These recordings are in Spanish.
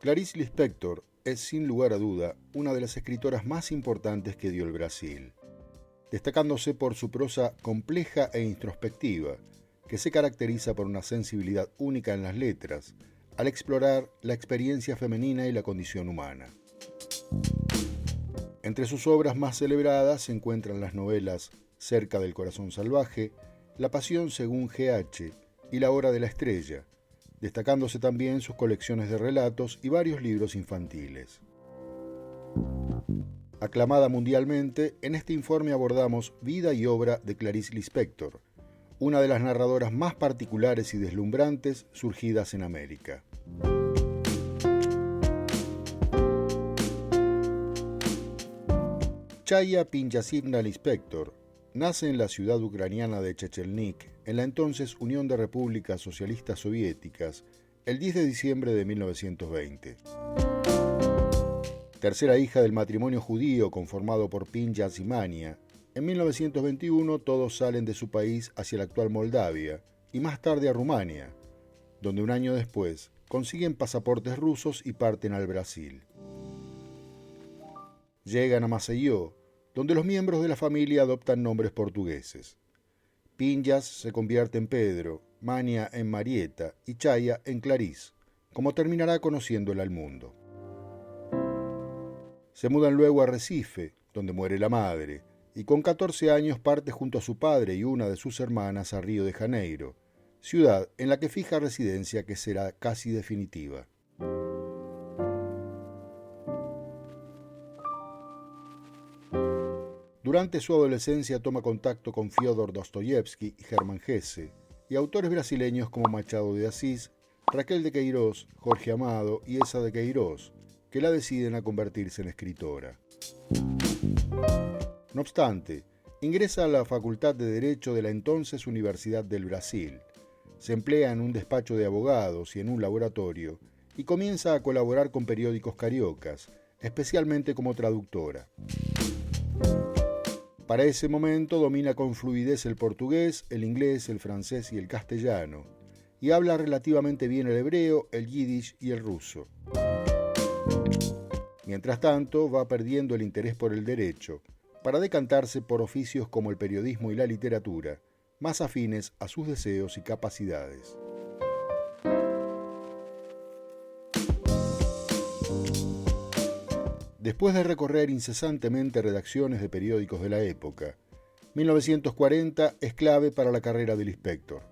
Clarice Lispector es, sin lugar a duda, una de las escritoras más importantes que dio el Brasil, destacándose por su prosa compleja e introspectiva, que se caracteriza por una sensibilidad única en las letras, al explorar la experiencia femenina y la condición humana. Entre sus obras más celebradas se encuentran las novelas Cerca del corazón salvaje, La pasión según G.H. y La hora de la estrella, destacándose también sus colecciones de relatos y varios libros infantiles. Aclamada mundialmente, en este informe abordamos vida y obra de Clarice Lispector, una de las narradoras más particulares y deslumbrantes surgidas en América. Chaya Pinjasivna Lispector nace en la ciudad ucraniana de Chechelnik, en la entonces Unión de Repúblicas Socialistas Soviéticas, el 10 de diciembre de 1920. Tercera hija del matrimonio judío conformado por Pinjas y Mania, en 1921 todos salen de su país hacia la actual Moldavia y más tarde a Rumania, donde un año después consiguen pasaportes rusos y parten al Brasil. Llegan a Maceió, donde los miembros de la familia adoptan nombres portugueses. Pinjas se convierte en Pedro, Mania en Marieta y Chaya en Clarice, como terminará conociéndola al mundo. Se mudan luego a Recife, donde muere la madre, y con 14 años parte junto a su padre y una de sus hermanas a Río de Janeiro, ciudad en la que fija residencia que será casi definitiva. Durante su adolescencia toma contacto con Fyodor Dostoyevsky y Hermann Hesse, y autores brasileños como Machado de Assis, Raquel de Queiroz, Jorge Amado y Essa de Queiroz, que la deciden a convertirse en escritora. No obstante, ingresa a la Facultad de Derecho de la entonces Universidad del Brasil, se emplea en un despacho de abogados y en un laboratorio, y comienza a colaborar con periódicos cariocas, especialmente como traductora. Para ese momento domina con fluidez el portugués, el inglés, el francés y el castellano, y habla relativamente bien el hebreo, el yiddish y el ruso. Mientras tanto, va perdiendo el interés por el derecho, para decantarse por oficios como el periodismo y la literatura, más afines a sus deseos y capacidades. Después de recorrer incesantemente redacciones de periódicos de la época, 1940 es clave para la carrera de Lispector.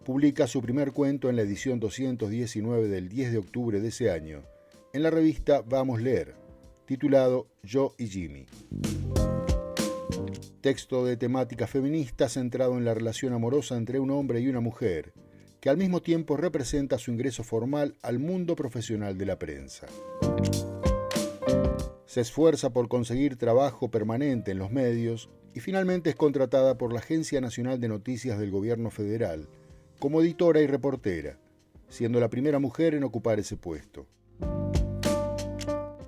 Publica su primer cuento en la edición 219 del 10 de octubre de ese año, en la revista Vamos Leer, titulado Yo y Jimmy. Texto de temática feminista centrado en la relación amorosa entre un hombre y una mujer, que al mismo tiempo representa su ingreso formal al mundo profesional de la prensa. Se esfuerza por conseguir trabajo permanente en los medios y finalmente es contratada por la Agencia Nacional de Noticias del Gobierno Federal como editora y reportera, siendo la primera mujer en ocupar ese puesto.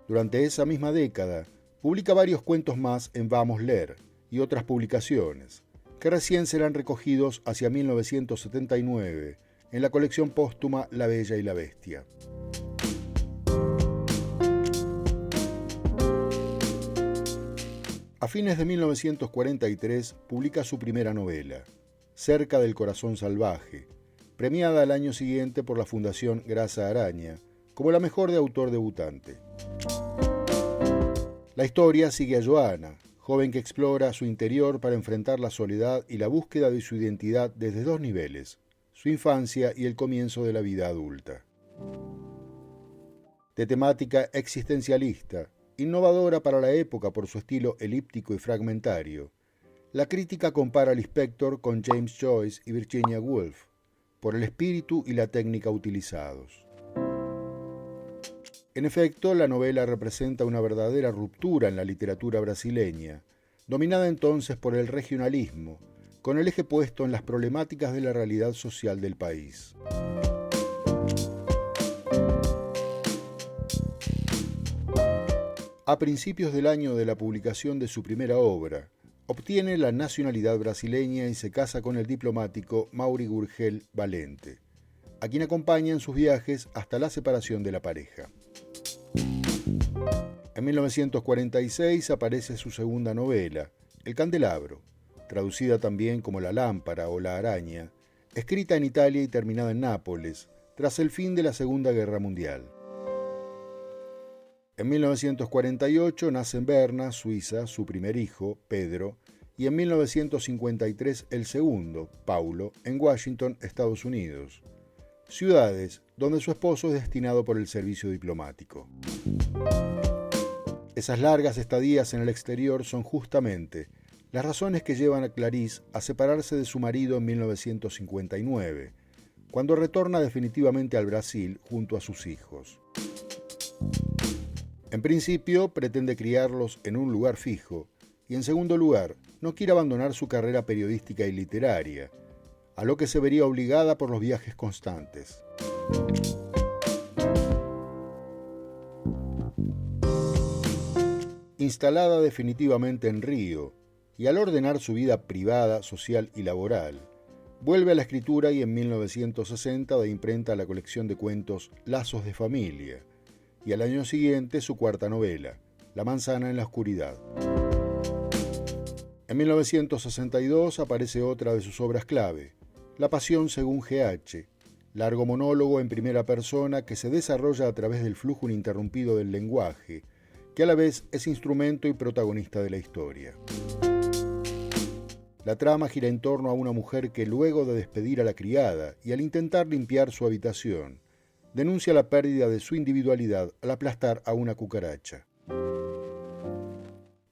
Durante esa misma década, publica varios cuentos más en Vamos Leer y otras publicaciones, que recién serán recogidos hacia 1979 en la colección póstuma La Bella y la Bestia. A fines de 1943 publica su primera novela, Cerca del corazón salvaje, premiada al año siguiente por la Fundación Grasa Araña como la mejor de autor debutante. La historia sigue a Joana, joven que explora su interior para enfrentar la soledad y la búsqueda de su identidad desde dos niveles, su infancia y el comienzo de la vida adulta. De temática existencialista, innovadora para la época por su estilo elíptico y fragmentario, la crítica compara a Lispector con James Joyce y Virginia Woolf, por el espíritu y la técnica utilizados. En efecto, la novela representa una verdadera ruptura en la literatura brasileña, dominada entonces por el regionalismo, con el eje puesto en las problemáticas de la realidad social del país. A principios del año de la publicación de su primera obra, obtiene la nacionalidad brasileña y se casa con el diplomático Mauri Gurgel Valente, a quien acompaña en sus viajes hasta la separación de la pareja. En 1946 aparece su segunda novela, El candelabro, traducida también como La lámpara o La araña, escrita en Italia y terminada en Nápoles, tras el fin de la Segunda Guerra Mundial. En 1948 nace en Berna, Suiza, su primer hijo, Pedro, y en 1953 el segundo, Paulo, en Washington, Estados Unidos, ciudades donde su esposo es destinado por el servicio diplomático. Esas largas estadías en el exterior son justamente las razones que llevan a Clarice a separarse de su marido en 1959, cuando retorna definitivamente al Brasil junto a sus hijos. En principio, pretende criarlos en un lugar fijo, y en segundo lugar, no quiere abandonar su carrera periodística y literaria, a lo que se vería obligada por los viajes constantes. Instalada definitivamente en Río, y al ordenar su vida privada, social y laboral, vuelve a la escritura y en 1960 da imprenta a la colección de cuentos Lazos de Familia, y al año siguiente su cuarta novela, La manzana en la oscuridad. En 1962 aparece otra de sus obras clave, La pasión según G.H., largo monólogo en primera persona que se desarrolla a través del flujo ininterrumpido del lenguaje, que a la vez es instrumento y protagonista de la historia. La trama gira en torno a una mujer que, luego de despedir a la criada y al intentar limpiar su habitación, denuncia la pérdida de su individualidad al aplastar a una cucaracha.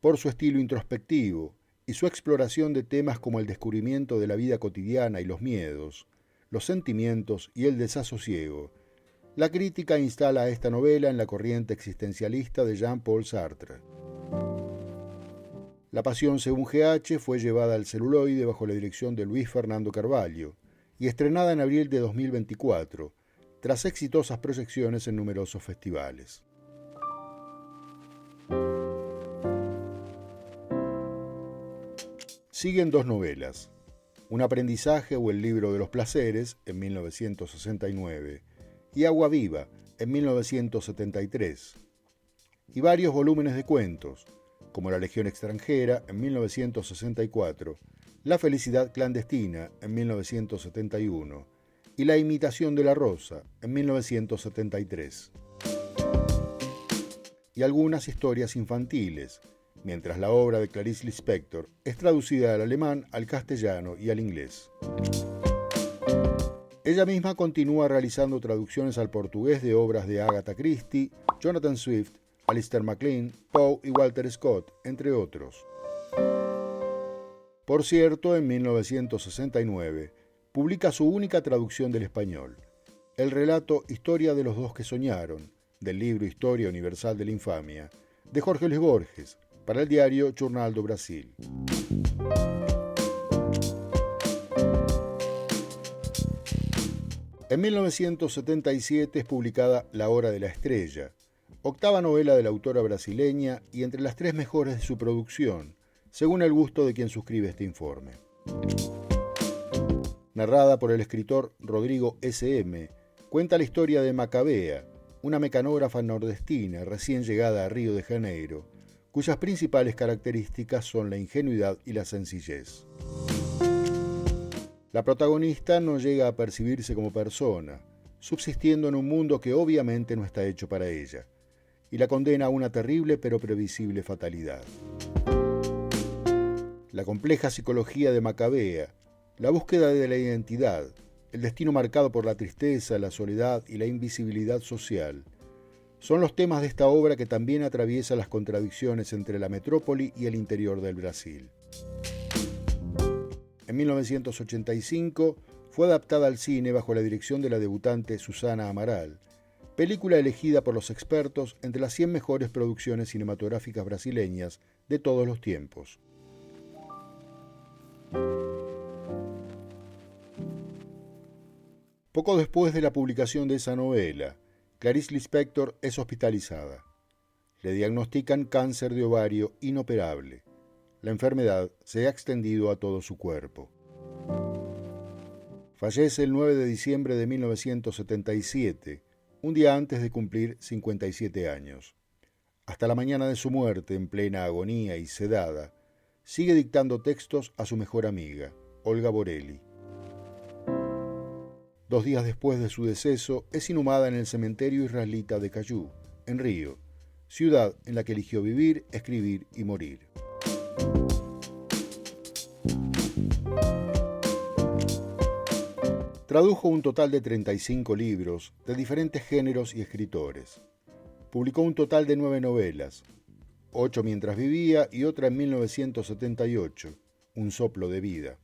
Por su estilo introspectivo y su exploración de temas como el descubrimiento de la vida cotidiana y los miedos, los sentimientos y el desasosiego, la crítica instala a esta novela en la corriente existencialista de Jean-Paul Sartre. La pasión según G.H. fue llevada al celuloide bajo la dirección de Luis Fernando Carvalho y estrenada en abril de 2024, tras exitosas proyecciones en numerosos festivales. Siguen dos novelas, Un aprendizaje o El libro de los placeres, en 1969, y Agua viva, en 1973, y varios volúmenes de cuentos, como La legión extranjera, en 1964, La felicidad clandestina, en 1971, y La imitación de la rosa, en 1973. Y algunas historias infantiles, mientras la obra de Clarice Lispector es traducida al alemán, al castellano y al inglés. Ella misma continúa realizando traducciones al portugués de obras de Agatha Christie, Jonathan Swift, Alistair MacLean, Poe y Walter Scott, entre otros. Por cierto, en 1969, publica su única traducción del español, el relato Historia de los dos que soñaron, del libro Historia Universal de la Infamia, de Jorge Luis Borges, para el diario Jornal do Brasil. En 1977 es publicada La hora de la estrella, octava novela de la autora brasileña y entre las tres mejores de su producción, según el gusto de quien suscribe este informe. Narrada por el escritor Rodrigo S.M., cuenta la historia de Macabea, una mecanógrafa nordestina recién llegada a Río de Janeiro, cuyas principales características son la ingenuidad y la sencillez. La protagonista no llega a percibirse como persona, subsistiendo en un mundo que obviamente no está hecho para ella, y la condena a una terrible pero previsible fatalidad. La compleja psicología de Macabea, la búsqueda de la identidad, el destino marcado por la tristeza, la soledad y la invisibilidad social, son los temas de esta obra que también atraviesa las contradicciones entre la metrópoli y el interior del Brasil. En 1985 fue adaptada al cine bajo la dirección de la debutante Susana Amaral, película elegida por los expertos entre las 100 mejores producciones cinematográficas brasileñas de todos los tiempos. Poco después de la publicación de esa novela, Clarice Lispector es hospitalizada. Le diagnostican cáncer de ovario inoperable. La enfermedad se ha extendido a todo su cuerpo. Fallece el 9 de diciembre de 1977, un día antes de cumplir 57 años. Hasta la mañana de su muerte, en plena agonía y sedada, sigue dictando textos a su mejor amiga, Olga Borelli. 2 días después de su deceso, es inhumada en el cementerio israelita de Cayú, en Río, ciudad en la que eligió vivir, escribir y morir. Tradujo un total de 35 libros de diferentes géneros y escritores. Publicó un total de 9 novelas, 8 mientras vivía y otra en 1978, Un soplo de vida,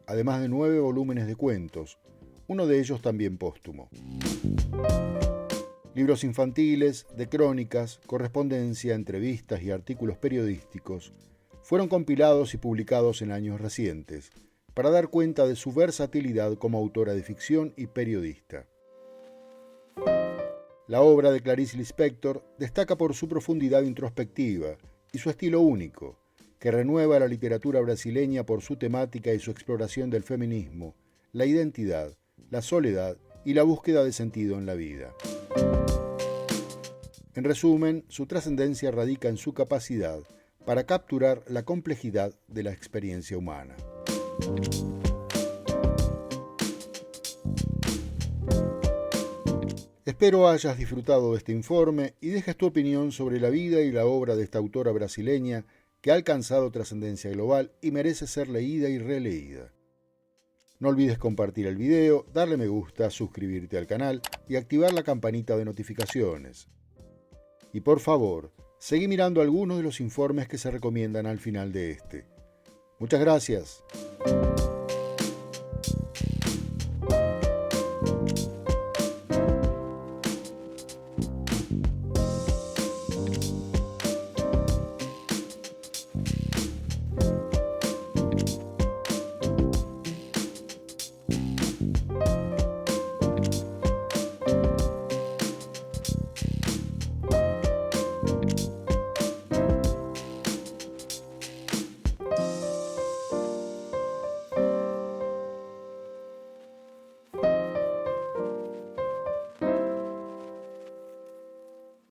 además de 9 volúmenes de cuentos, uno de ellos también póstumo. Libros infantiles, de crónicas, correspondencia, entrevistas y artículos periodísticos fueron compilados y publicados en años recientes para dar cuenta de su versatilidad como autora de ficción y periodista. La obra de Clarice Lispector destaca por su profundidad introspectiva y su estilo único, que renueva la literatura brasileña por su temática y su exploración del feminismo, la identidad, la soledad y la búsqueda de sentido en la vida. En resumen, su trascendencia radica en su capacidad para capturar la complejidad de la experiencia humana. Espero hayas disfrutado de este informe y dejes tu opinión sobre la vida y la obra de esta autora brasileña que ha alcanzado trascendencia global y merece ser leída y releída. No olvides compartir el video, darle me gusta, suscribirte al canal y activar la campanita de notificaciones. Y por favor, seguí mirando algunos de los informes que se recomiendan al final de este. Muchas gracias.